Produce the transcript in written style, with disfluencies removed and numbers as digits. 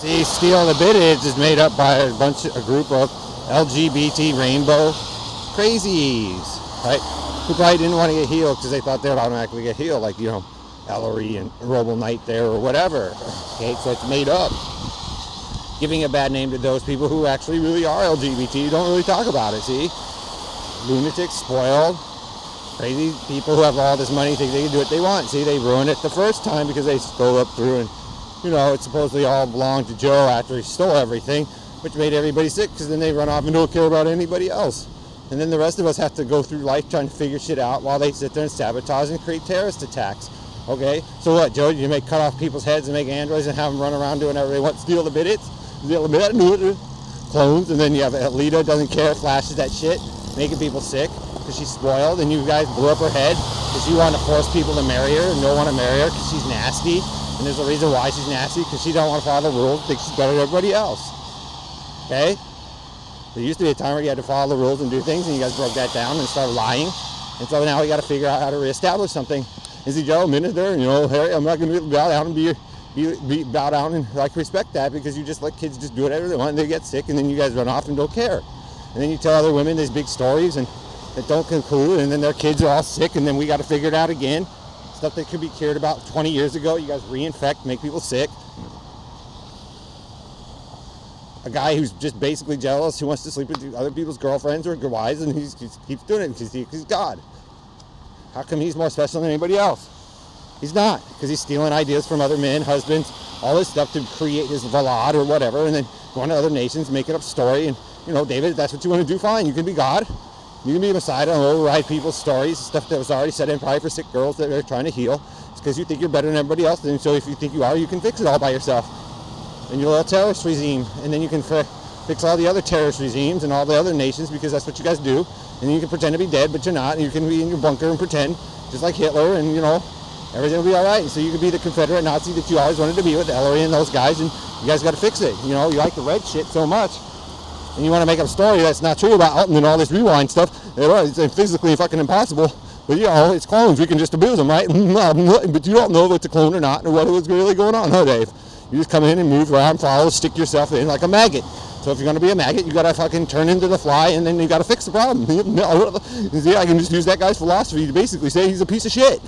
See, Steal the Biddage is made up by a group of LGBT rainbow crazies, right? Who probably didn't want to get healed because they thought they would automatically get healed, like, Ellery and Robo Knight there or whatever. Okay, so it's made up. Giving a bad name to those people who actually really are LGBT, don't really talk about it, see? Lunatics, spoiled, crazy people who have all this money think they can do what they want. See, they ruined it the first time because they stole up through and, it supposedly all belonged to Joe after he stole everything, which made everybody sick because then they run off and don't care about anybody else. And then the rest of us have to go through life trying to figure shit out while they sit there and sabotage and create terrorist attacks. Okay? So what, Joe? You make cut off people's heads and make androids and have them run around doing whatever they want, steal the bidets, clones, and then you have Alita doesn't care, flashes that shit, making people sick because she's spoiled, and you guys blew up her head because you want to force people to marry her and don't want to marry her because she's nasty. And there's a reason why she's nasty, because she don't want to follow the rules, thinks she's better than everybody else. Okay? There used to be a time where you had to follow the rules and do things, and you guys broke that down and started lying. And so now we got to figure out how to reestablish something. Is he Joe, Minister? Harry, I'm not going to bow down and bow down and respect that, because you just let kids just do whatever they want and they get sick, and then you guys run off and don't care. And then you tell other women these big stories and that don't conclude, and then their kids are all sick, and then we got to figure it out again. Stuff that could be cared about 20 years ago, you guys reinfect, make people sick. A guy who's just basically jealous, who wants to sleep with other people's girlfriends or wives, and he keeps doing it because he's God. How come he's more special than anybody else? He's not, because he's stealing ideas from other men, husbands, all this stuff to create his Vlad or whatever, and then going to other nations, making up story. And, David, if that's what you want to do, fine. You can be God. You can be a Messiah and override people's stories, stuff that was already said in probably for sick girls that they're trying to heal. It's because you think you're better than everybody else, and so if you think you are, you can fix it all by yourself. And your little terrorist regime, and then you can fix all the other terrorist regimes and all the other nations, because that's what you guys do. And then you can pretend to be dead, but you're not, and you can be in your bunker and pretend, just like Hitler, and everything will be all right. And so you can be the Confederate Nazi that you always wanted to be with Ellery and those guys, and you guys got to fix it. You like the red shit so much, and you want to make up a story that's not true about Elton and all this rewind stuff. It's physically fucking impossible. But it's clones. We can just abuse them, right? But you don't know if it's a clone or not, or what was really going on, huh, Dave? You just come in and move around, follow, stick yourself in like a maggot. So if you're going to be a maggot, you got to fucking turn into the fly, and then you got to fix the problem. See, I can just use that guy's philosophy to basically say he's a piece of shit.